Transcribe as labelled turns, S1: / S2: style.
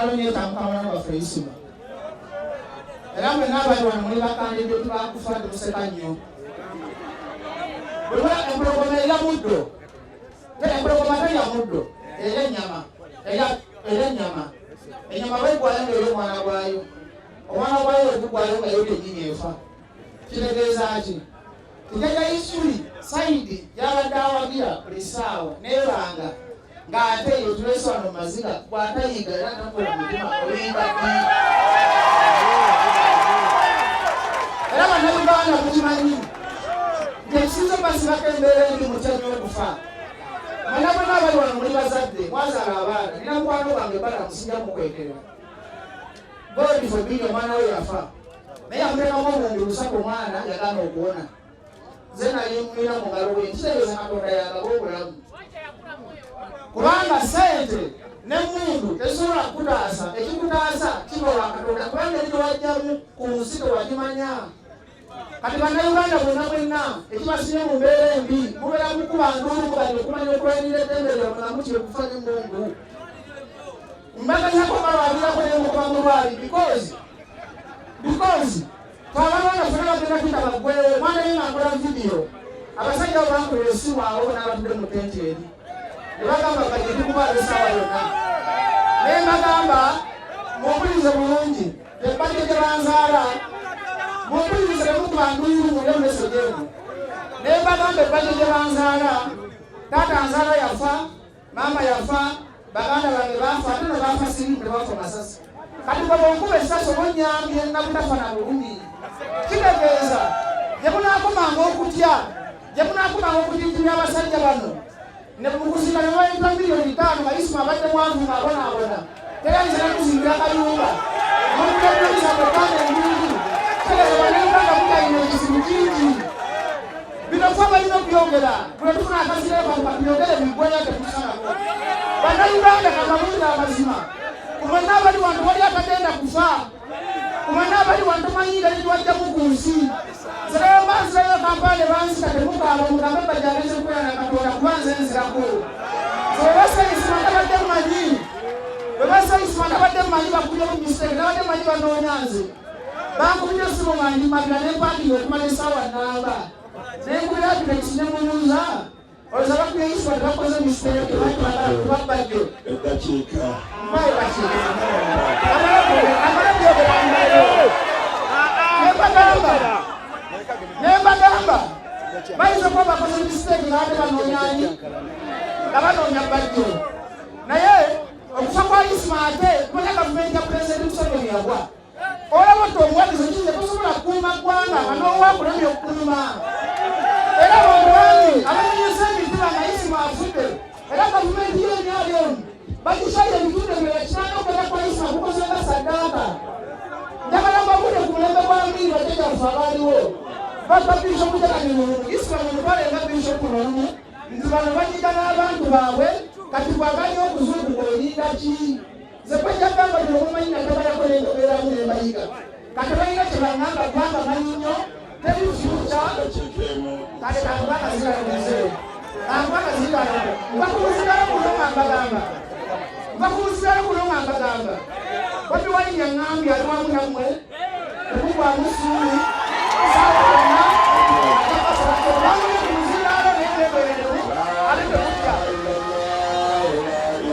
S1: balonye tamukamana bafeisima era mwe n'abali wano muli bakandidde tubakufa tumuseka nnyo bwe empologoma erya muddo empologoma terya muddo erya ennyama ennyama bwegwayo ng'eri omwana gwayo omwana gwayo wegugwayo nga yo yennyini efa kitegeeza ki tijajja isuli saidi yabadde awagira buli ssaawa neebanga ng'ate eyo tulese wano mu maziga bw'atayiga era takola mutima olinga era bannayuganda mukimanyi ngekisinza basibako embeera embi mutyami okufa mwena bonna abali wano muli bazadde mwazaala abaana nina mukwano gwange bala musinja mukwekera God forbid omwana we yafa naye amuteekamu obungi olusaku omwana yagana okuwona nze nali mulina mu ngalo bwe nkitegeeza katonda yagaba obulamu kubanga sente n'emmundu tezisobola kukutaasa ekikutaasa kibawa katonda kubanga eri wajjamu ku nsi tewagimanya kati bannayuganda bonna bwenna ekibasinye mu mbeera embi mubeera mukuba ndulu kati okumanya okulwanira eddembe lyamulamu kyekufa n'emmundu mbaganyako balwabirako nemukuba mulwali because twabana fena bagenda kwita baggwewo mwana yenga akola vidiyo abasajja abo bankola esimu abo n'abatudde mu tenti eri ne bagamba bajje tukubaala essaawa yonna naye mbagamba mumpulirize bulungi ebbajje gye banzaala mumpulirize temukuba nduyuru mulyo meseje emu naye mbagamba ebbajje gye banzaala taata nzaala yafa maama yafa baganda bange bafa ate ne bafa sirimu ne bafa masasi kati bwe bonkuba essasi obonyambye nabutafa na bulumi kitegeeza gye munaakomanga okutya gye munaakomanga okutiitirira abasajja bano ne mukuzika ne bayita miliyoni 5 bayisima abadde mwavuga abonaabona terayinza nakuzimbira kayumba nokutegeeza bwekanga engungu kitegeeza banayuganda kutayina ekizibu kingi bino fe balina okubyogera bwe tufuna akazireka byogere bigwenya tetusanako bannayuganda kamabulira amazima kumwenna abali wantu wali atagenda kufa kumwenna abali wantu manyire litwajjamu ku nsi zirayo banzirayo kampale bansika temukaaba mugambe bajageze kukwera na katonda kuba nze nzirako zebasayisima tabadde mumanyi bwebasayisima tabadde mumanyi bakubye mu mistake tabadde mumanyi banoonya nze bankubye simu manyi mabira nempakinga okumala essaawa namba nenkubira bino kinemunyuza olowooza bakubye isima tebakoze mistake bakubabadde eddakiika nembagamba bayinza kuba bakoze mistake ngaate banoonyanyi nga banoonya bajjo naye okufa kwa isima ate kumanya gavumenti ya pulezidenti Museveni yagwa olaba oti omuwagizi ekize tosobola kukuuma ggwanga nga n'owakulemya okukuuma era abantu bangi abamenyesa emitima nga isima afudde era gavumenti yenyali onu bakishaye ebitundu ebyo yakiranga okugenda kwa isima kukozanga saddaaka njagala mbabude ku mulembe gwa mbiri bajjajjaffe abaaliwo baka bishopu jakanimunu isima mumutwale nga bishopu nomu nti bano banyiga n'abantu baabwe kati bwaganya okuzunguka olinda ki nze kwejjagamba bino omumanyi natabalako nentobeeramu nembayiga kati balina kyebaŋŋamba kubanga manyinyo teri fyuca kale kankubanga ziralamuze kankubanga ziralamu mbakubuzigala kuno ngambagamba mbakubuzigala kuno ngambagamba wabi wali yaŋŋambye ali wamu nammwe okugwamu suumi